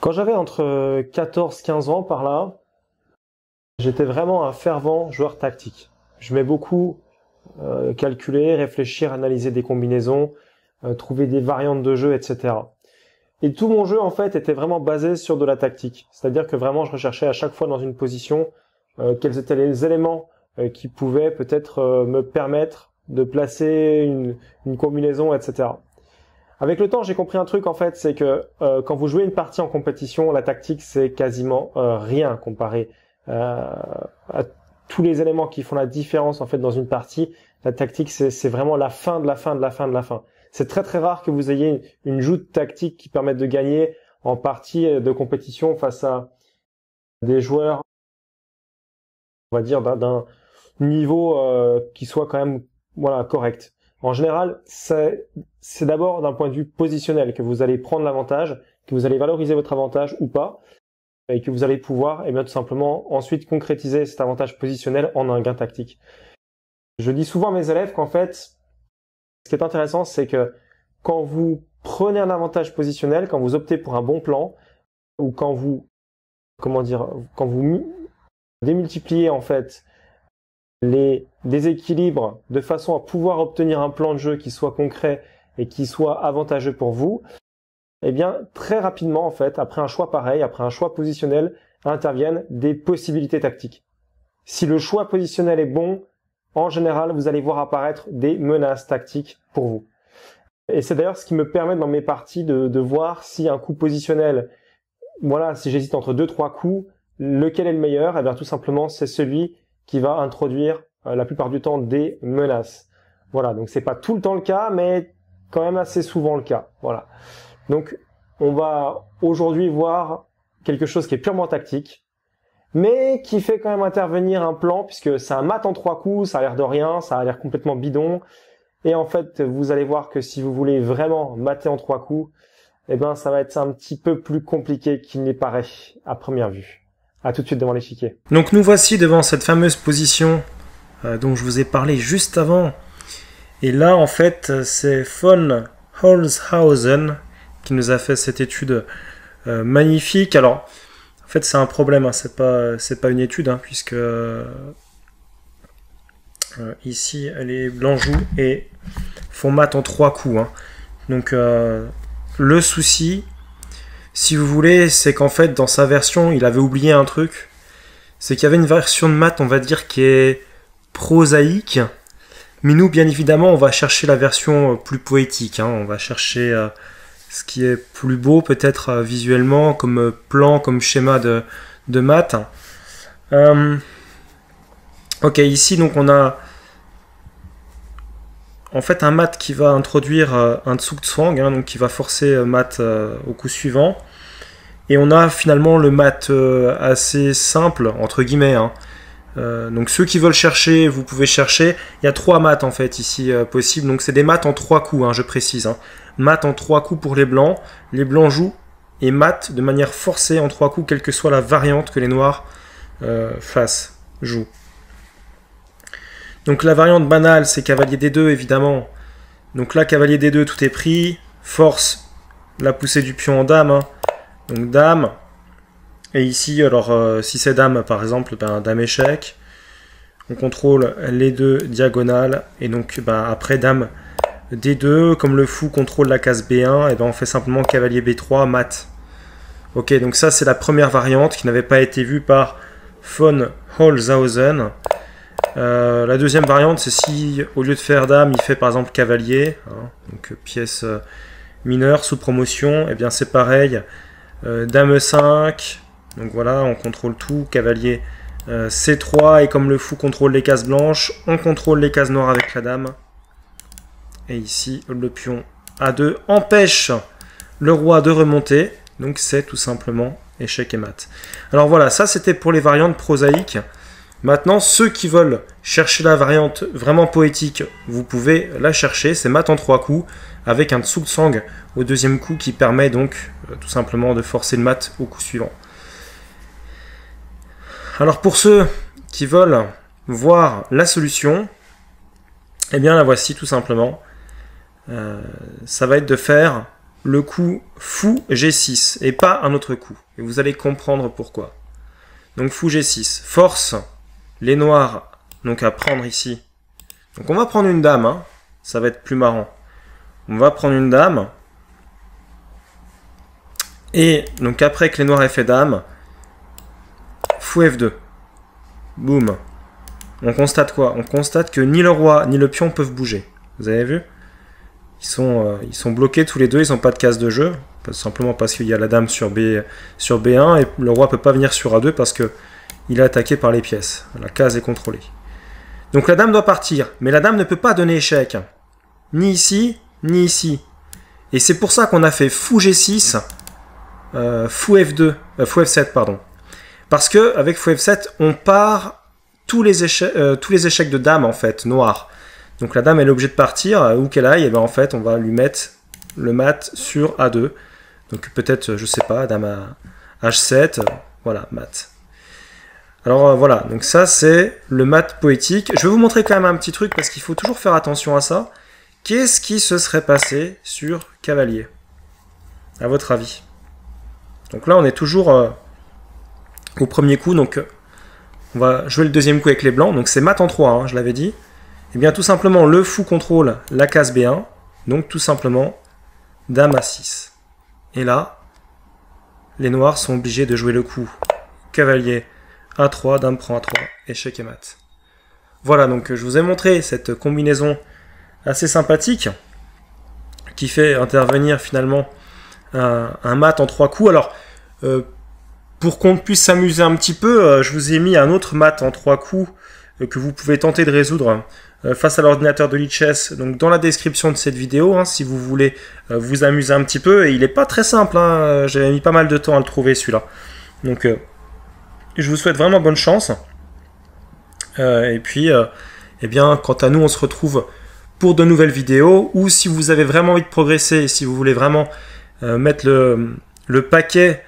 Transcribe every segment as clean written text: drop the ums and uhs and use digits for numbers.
Quand j'avais entre 14-15 ans par là, j'étais vraiment un fervent joueur tactique. Je mets beaucoup calculer, réfléchir, analyser des combinaisons, trouver des variantes de jeu, etc. Et tout mon jeu en fait était vraiment basé sur de la tactique. C'est-à-dire que vraiment je recherchais à chaque fois dans une position quels étaient les éléments qui pouvaient peut-être me permettre de placer une combinaison, etc. Avec le temps, j'ai compris un truc en fait, c'est que quand vous jouez une partie en compétition, la tactique c'est quasiment rien comparé à tous les éléments qui font la différence en fait dans une partie. La tactique c'est vraiment la fin de la fin de la fin de la fin. C'est très très rare que vous ayez une joute tactique qui permette de gagner en partie de compétition face à des joueurs, on va dire d'un niveau qui soit quand même voilà correct. En général, c'est d'abord d'un point de vue positionnel que vous allez prendre l'avantage, que vous allez valoriser votre avantage ou pas, et que vous allez pouvoir, eh bien, tout simplement, ensuite concrétiser cet avantage positionnel en un gain tactique. Je dis souvent à mes élèves qu'en fait, ce qui est intéressant, c'est que quand vous prenez un avantage positionnel, quand vous optez pour un bon plan, ou quand vous, comment dire, quand vous démultipliez en fait les déséquilibres de façon à pouvoir obtenir un plan de jeu qui soit concret et qui soit avantageux pour vous, eh bien, très rapidement, en fait, après un choix pareil, après un choix positionnel, interviennent des possibilités tactiques. Si le choix positionnel est bon, en général, vous allez voir apparaître des menaces tactiques pour vous. Et c'est d'ailleurs ce qui me permet dans mes parties de voir si un coup positionnel, voilà, si j'hésite entre 2-3 coups, lequel est le meilleur? Eh bien, tout simplement, c'est celui qui va introduire la plupart du temps des menaces. Voilà, donc c'est pas tout le temps le cas, mais quand même assez souvent le cas. Voilà. Donc, on va aujourd'hui voir quelque chose qui est purement tactique, mais qui fait quand même intervenir un plan, puisque c'est un mat en 3 coups, ça a l'air de rien, ça a l'air complètement bidon. Et en fait, vous allez voir que si vous voulez vraiment mater en 3 coups, eh ben, ça va être un petit peu plus compliqué qu'il n'y paraît à première vue. À tout de suite devant l'échiquier. Donc nous voici devant cette fameuse position dont je vous ai parlé juste avant. Et là, en fait, c'est von Holzhausen qui nous a fait cette étude magnifique. Alors, en fait, c'est un problème, hein. C'est pas une étude, hein, puisque ici, les blancs jouent et font mat en 3 coups. Hein. Donc, le souci, si vous voulez, c'est qu'en fait, dans sa version, il avait oublié un truc. C'est qu'il y avait une version de mat, on va dire, qui est prosaïque. Mais nous, bien évidemment, on va chercher la version plus poétique. Hein. On va chercher ce qui est plus beau, peut-être visuellement, comme plan, comme schéma de maths. Ok, ici, donc, on a en fait un mat qui va introduire un Zugzwang, hein, donc qui va forcer mat au coup suivant. Et on a finalement le mat assez simple, entre guillemets. Hein. Donc ceux qui veulent chercher, vous pouvez chercher. Il y a 3 mats en fait ici possibles. Donc c'est des mats en 3 coups, hein, je précise. Hein. Mat en 3 coups pour les blancs. Les blancs jouent et mat de manière forcée en 3 coups, quelle que soit la variante que les noirs jouent. Donc la variante banale, c'est cavalier D2 évidemment. Donc là, cavalier D2, tout est pris. Force la poussée du pion en dame. Hein. Donc dame. Et ici, alors si c'est dame par exemple, ben, dame échec. On contrôle les deux diagonales. Et donc ben, après dame D2, comme le fou contrôle la case B1, et ben, on fait simplement cavalier B3, mat. Ok, donc ça c'est la première variante qui n'avait pas été vue par von Holzhausen. La deuxième variante, c'est si au lieu de faire dame, il fait par exemple cavalier, hein, donc pièce mineure sous promotion, et bien c'est pareil. Dame 5, donc voilà, on contrôle tout, cavalier C3, et comme le fou contrôle les cases blanches, on contrôle les cases noires avec la dame. Et ici, le pion A2 empêche le roi de remonter, donc c'est tout simplement échec et mat. Alors voilà, ça c'était pour les variantes prosaïques. Maintenant, ceux qui veulent chercher la variante vraiment poétique, vous pouvez la chercher, c'est mat en 3 coups, avec un Zugzwang au deuxième coup qui permet donc tout simplement de forcer le mat au coup suivant. Alors pour ceux qui veulent voir la solution, eh bien la voici tout simplement. Ça va être de faire le coup fou G6 et pas un autre coup. Et vous allez comprendre pourquoi. Donc fou G6, force les noirs donc à prendre ici. Donc on va prendre une dame, hein. Ça va être plus marrant. On va prendre une dame. Et donc après que les noirs aient fait dame, fou F2. Boum. On constate quoi? On constate que ni le roi ni le pion peuvent bouger. Vous avez vu? Ils sont bloqués tous les deux, ils n'ont pas de case de jeu. Simplement parce qu'il y a la dame sur B1 et le roi ne peut pas venir sur A2 parce qu'il est attaqué par les pièces. La case est contrôlée. Donc la dame doit partir, mais la dame ne peut pas donner échec. Ni ici, ni ici. Et c'est pour ça qu'on a fait fou G6, fou F7, pardon. Parce que avec fou F7, on part tous les échecs de dame en fait, noir. Donc la dame elle est obligée de partir, où qu'elle aille, et ben en fait on va lui mettre le mat sur A2. Donc peut-être, je sais pas, dame à H7, voilà, mat. Alors voilà, donc ça c'est le mat poétique. Je vais vous montrer quand même un petit truc parce qu'il faut toujours faire attention à ça. Qu'est-ce qui se serait passé sur cavalier, à votre avis? Donc là on est toujours au premier coup, donc on va jouer le deuxième coup avec les blancs. Donc c'est mat en 3, hein, je l'avais dit. Et bien tout simplement le fou contrôle la case B1, donc tout simplement dame A6. Et là, les noirs sont obligés de jouer le coup cavalier A3, dame prend A3, échec et mat. Voilà, donc je vous ai montré cette combinaison assez sympathique qui fait intervenir finalement un mat en 3 coups. Alors, pour qu'on puisse s'amuser un petit peu, je vous ai mis un autre mat en 3 coups que vous pouvez tenter de résoudre face à l'ordinateur de Lichess, donc dans la description de cette vidéo, hein, si vous voulez vous amuser un petit peu. Et il n'est pas très simple, hein, j'avais mis pas mal de temps à le trouver celui-là. Donc je vous souhaite vraiment bonne chance. Et puis, eh bien, quant à nous, on se retrouve pour de nouvelles vidéos, ou si vous avez vraiment envie de progresser, si vous voulez vraiment mettre le paquet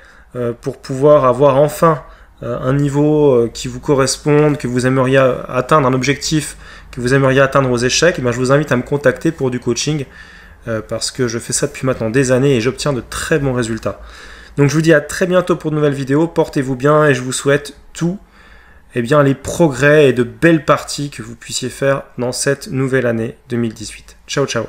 pour pouvoir avoir enfin un niveau qui vous corresponde, que vous aimeriez atteindre, un objectif que vous aimeriez atteindre aux échecs, eh bien, je vous invite à me contacter pour du coaching, parce que je fais ça depuis maintenant des années et j'obtiens de très bons résultats. Donc je vous dis à très bientôt pour de nouvelles vidéos, portez-vous bien et je vous souhaite tous les progrès et de belles parties que vous puissiez faire dans cette nouvelle année 2018. Ciao ciao.